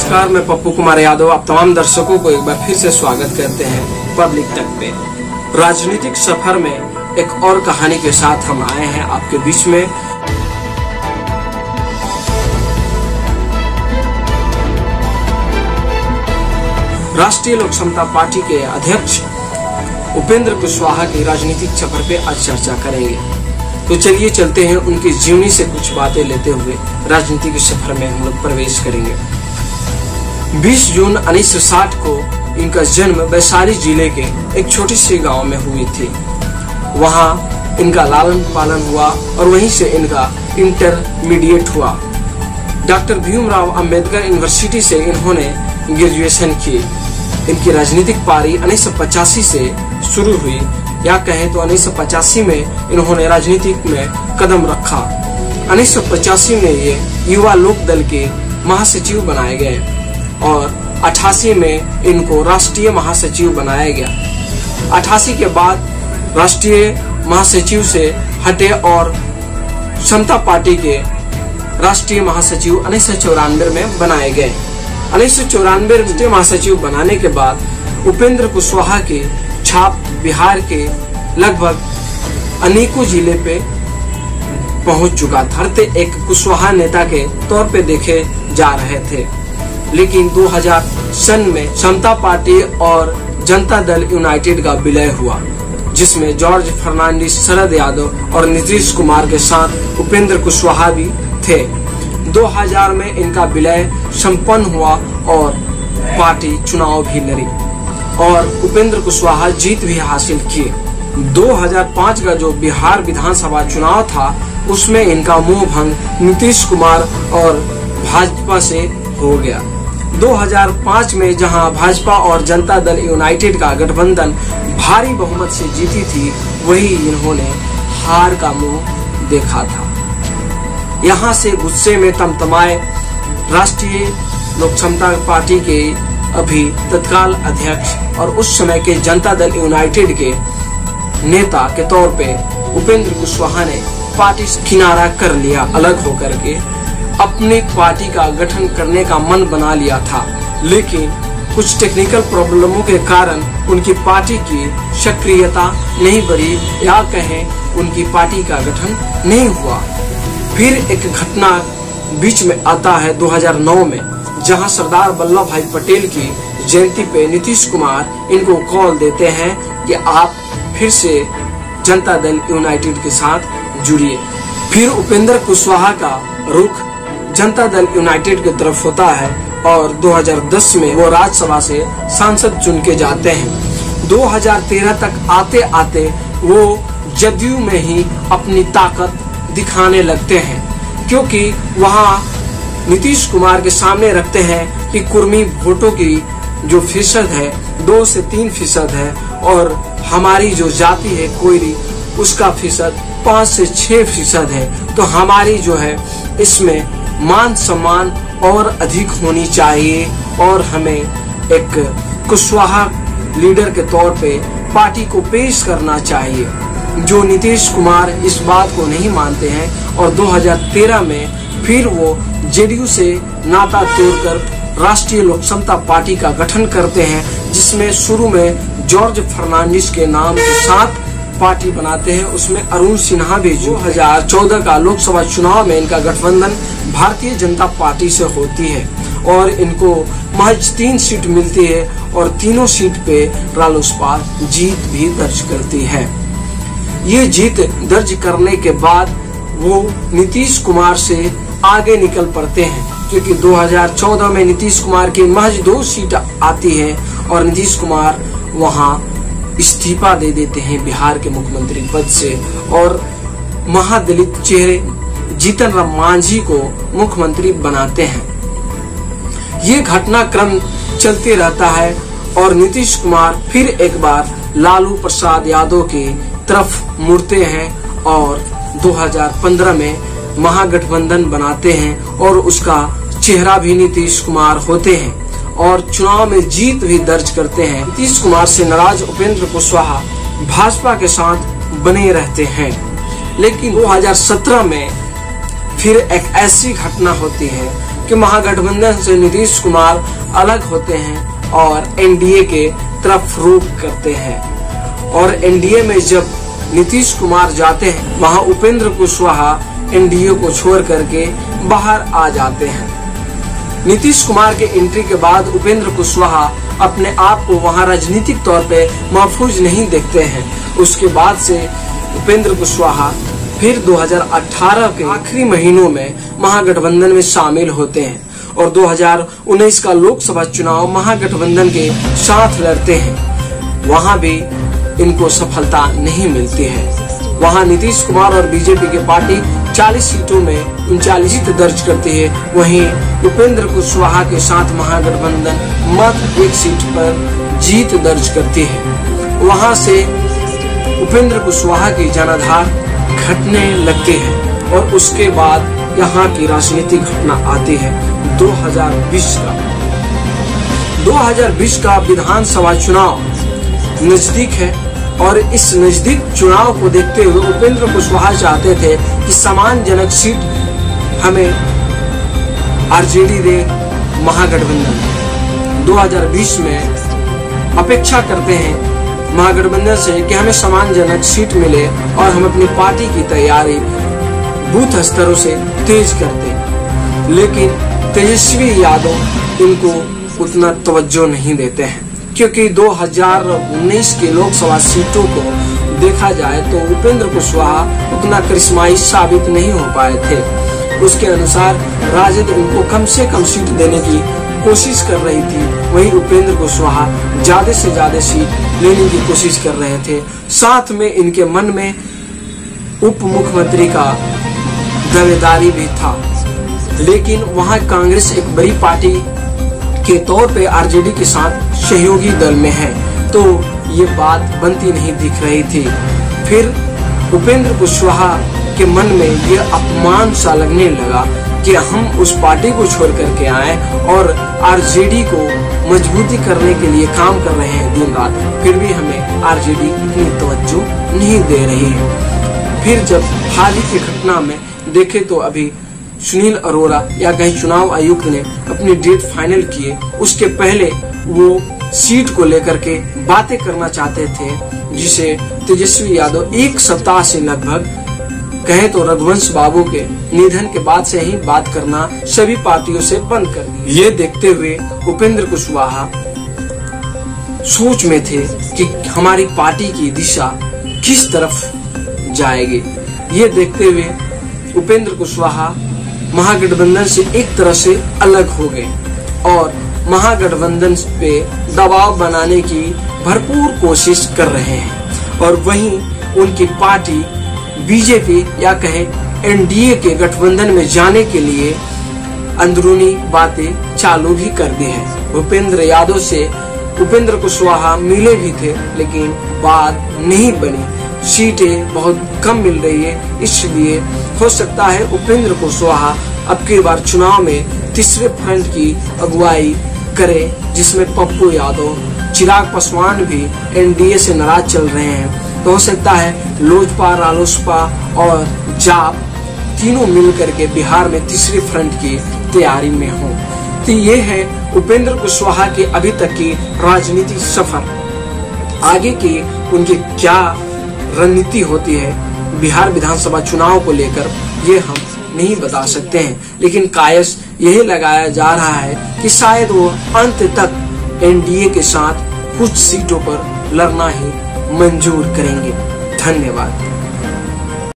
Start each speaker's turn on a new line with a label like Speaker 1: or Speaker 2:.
Speaker 1: नमस्कार, मैं पप्पू कुमार यादव आप तमाम दर्शकों को एक बार फिर से स्वागत करते हैं पब्लिक तक पे। राजनीतिक सफर में एक और कहानी के साथ हम आए हैं आपके बीच में। राष्ट्रीय लोक समता पार्टी के अध्यक्ष उपेंद्र कुशवाहा की राजनीतिक सफर पे आज चर्चा करेंगे। तो चलिए चलते हैं, उनकी जीवनी से कुछ बातें लेते हुए राजनीतिक सफर में हम लोग प्रवेश करेंगे। 20 जून 1960 को इनका जन्म वैशाली जिले के एक छोटी सी गांव में हुई थी। वहां इनका लालन पालन हुआ और वहीं से इनका इंटरमीडिएट हुआ। डॉक्टर भीमराव अंबेडकर यूनिवर्सिटी से इन्होंने ग्रेजुएशन की। इनकी राजनीतिक पारी 1985 से शुरू हुई, या कहें तो 1985 में इन्होंने राजनीतिक में कदम रखा। 1985 में ये युवा लोक दल के महासचिव बनाए गए और 88 में इनको राष्ट्रीय महासचिव बनाया गया। 88 के बाद राष्ट्रीय महासचिव से हटे और समता पार्टी के राष्ट्रीय महासचिव 1994 में बनाए गए। 1994 में महासचिव बनाने के बाद उपेंद्र कुशवाहा की छाप बिहार के लगभग अनेकों जिले पे पहुंच चुका था। एक कुशवाहा नेता के तौर पे देखे जा रहे थे, लेकिन 2000 सन में समता पार्टी और जनता दल यूनाइटेड का विलय हुआ, जिसमें जॉर्ज फर्नांडिस, शरद यादव और नीतीश कुमार के साथ उपेंद्र कुशवाहा भी थे। 2000 में इनका विलय संपन्न हुआ और पार्टी चुनाव भी लड़ी और उपेंद्र कुशवाहा जीत भी हासिल किए। 2005 का जो बिहार विधानसभा चुनाव था, उसमें इनका मोह भंग नीतीश कुमार और भाजपा से हो गया। 2005 में जहां भाजपा और जनता दल यूनाइटेड का गठबंधन भारी बहुमत से जीती थी, वही इन्होंने हार का मुंह देखा था। यहां से गुस्से में तमतमाए राष्ट्रीय लोक समता पार्टी के अभी तत्काल अध्यक्ष और उस समय के जनता दल यूनाइटेड के नेता के तौर पे उपेंद्र कुशवाहा ने पार्टी से किनारा कर लिया। अलग होकर के अपनी पार्टी का गठन करने का मन बना लिया था, लेकिन कुछ टेक्निकल प्रॉब्लमों के कारण उनकी पार्टी की सक्रियता नहीं बढ़ी, या कहें उनकी पार्टी का गठन नहीं हुआ। फिर एक घटना बीच में आता है 2009 में, जहां सरदार वल्लभ भाई पटेल की जयंती पे नीतीश कुमार इनको कॉल देते हैं कि आप फिर से जनता दल यूनाइटेड के साथ जुड़िए। फिर उपेंद्र कुशवाहा का रुख जनता दल यूनाइटेड की तरफ होता है और 2010 में वो राज्यसभा से सांसद चुन के जाते हैं। 2013 तक आते आते वो जदयू में ही अपनी ताकत दिखाने लगते हैं, क्योंकि वहाँ नीतीश कुमार के सामने रखते हैं कि कुर्मी वोटों की जो फीसद है 2 से 3% है और हमारी जो जाति है कोयरी, उसका फीसद 5 से 6% है। तो हमारी जो है इसमें मान सम्मान और अधिक होनी चाहिए और हमें एक कुशवाहा लीडर के तौर पे पार्टी को पेश करना चाहिए। जो नीतीश कुमार इस बात को नहीं मानते हैं और 2013 में फिर वो जेडीयू से नाता तोड़कर राष्ट्रीय लोक समता पार्टी का गठन करते हैं, जिसमें शुरू में जॉर्ज फर्नांडिस के नाम के साथ पार्टी बनाते हैं। उसमें अरुण सिन्हा भी। 2014 का लोकसभा चुनाव में इनका गठबंधन भारतीय जनता पार्टी से होती है और इनको महज 3 सीट मिलती है और तीनों सीट पे रालोसपा जीत भी दर्ज करती है। ये जीत दर्ज करने के बाद वो नीतीश कुमार से आगे निकल पड़ते हैं, क्योंकि 2014 में नीतीश कुमार की महज 2 सीट आती है और नीतीश कुमार वहां इस्तीफा दे देते हैं बिहार के मुख्यमंत्री पद से और महादलित चेहरे जीतन राम मांझी को मुख्यमंत्री बनाते हैं। ये घटनाक्रम चलते रहता है और नीतीश कुमार फिर एक बार लालू प्रसाद यादव की तरफ मुड़ते हैं और 2015 में महागठबंधन बनाते हैं और उसका चेहरा भी नीतीश कुमार होते हैं और चुनाव में जीत भी दर्ज करते हैं। नीतीश कुमार से नाराज उपेंद्र कुशवाहा भाजपा के साथ बने रहते हैं, लेकिन 2017 में फिर एक ऐसी घटना होती है कि महागठबंधन से नीतीश कुमार अलग होते हैं और एनडीए के तरफ रुख करते हैं। और एनडीए में जब नीतीश कुमार जाते हैं, वहां उपेंद्र कुशवाहा एनडीए को छोड़ करके बाहर आ जाते हैं। नीतीश कुमार के एंट्री के बाद उपेंद्र कुशवाहा अपने आप को वहां राजनीतिक तौर पे महफूज नहीं देखते हैं। उसके बाद से उपेंद्र कुशवाहा फिर 2018 के आखिरी महीनों में महागठबंधन में शामिल होते हैं और 2019 का लोकसभा चुनाव महागठबंधन के साथ लड़ते हैं। वहां भी इनको सफलता नहीं मिलती है। वहां नीतीश कुमार और बीजेपी की पार्टी 40 सीटों में 39 सीट दर्ज करती है, वहीं उपेंद्र कुशवाहा के साथ महागठबंधन मात्र 1 सीट पर जीत दर्ज करती है। वहां से उपेंद्र कुशवाहा की जनाधार घटने लगती है और उसके बाद यहाँ की राजनीतिक घटना आती है 2020 का विधानसभा चुनाव नजदीक है और इस नजदीक चुनाव को देखते हुए उपेंद्र कुशवाहा चाहते थे कि सम्मानजनक सीट हमें आरजेडी दे महागठबंधन। 2020 में अपेक्षा करते हैं महागठबंधन से कि हमें सम्मानजनक सीट मिले और हम अपनी पार्टी की तैयारी बूथ स्तरों से तेज करते, लेकिन तेजस्वी यादव इनको उतना तवज्जो नहीं देते हैं, क्योंकि 2019 के लोकसभा सीटों को देखा जाए तो उपेंद्र कुशवाहा उतना करिश्माई साबित नहीं हो पाए थे। उसके अनुसार राजद इनको कम से कम सीट देने की कोशिश कर रही थी, वहीं उपेंद्र कुशवाहा ज्यादा से ज्यादा सीट लेने की कोशिश कर रहे थे। साथ में इनके मन में उप मुख्यमंत्री का दावेदारी भी था, लेकिन वहां कांग्रेस एक बड़ी पार्टी के तौर पे आरजेडी के साथ सहयोगी दल में है, तो ये बात बनती नहीं दिख रही थी। फिर उपेंद्र कुशवाहा के मन में ये अपमान सा लगने लगा कि हम उस पार्टी को छोड़ करके आए और आरजेडी को मजबूती करने के लिए काम कर रहे हैं दिन रात, फिर भी हमें आरजेडी इतनी तवज्जो नहीं दे रही है। फिर जब हाल ही की घटना में देखे तो अभी सुनील अरोड़ा या कहीं चुनाव आयुक्त ने अपनी डेट फाइनल किए, उसके पहले वो सीट को लेकर के बातें करना चाहते थे, जिसे तेजस्वी यादव 1 सप्ताह से लगभग कहें तो रघुवंश बाबू के निधन के बाद से ही बात करना सभी पार्टियों से बंद कर दिया। ये देखते हुए उपेंद्र कुशवाहा सोच में थे कि हमारी पार्टी की दिशा किस तरफ जाएगी। ये देखते हुए उपेंद्र कुशवाहा महागठबंधन से एक तरह से अलग हो गए और महागठबंधन पे दबाव बनाने की भरपूर कोशिश कर रहे हैं। और वहीं उनकी पार्टी बीजेपी या कहें एनडीए के गठबंधन में जाने के लिए अंदरूनी बातें चालू भी कर दी है। भूपेंद्र यादव से उपेंद्र कुशवाहा मिले भी थे, लेकिन बात नहीं बनी। सीटें बहुत कम मिल रही है, इसलिए हो सकता है उपेंद्र कुशवाहा अब की बार चुनाव में तीसरे फ्रंट की अगुवाई करे, जिसमें पप्पू यादव, चिराग पासवान भी एनडीए से नाराज चल रहे हैं। तो हो सकता है लोजपा, रालोसपा और जाप तीनों मिलकर के बिहार में तीसरी फ्रंट की तैयारी में हो। तो ये है उपेंद्र कुशवाहा की अभी तक की राजनीतिक सफर। आगे की उनकी क्या रणनीति होती है बिहार विधानसभा चुनाव को लेकर, ये हम नहीं बता सकते हैं, लेकिन कायस यही लगाया जा रहा है कि शायद वो अंत तक एनडीए के साथ कुछ सीटों पर लड़ना ही मंजूर करेंगे। धन्यवाद।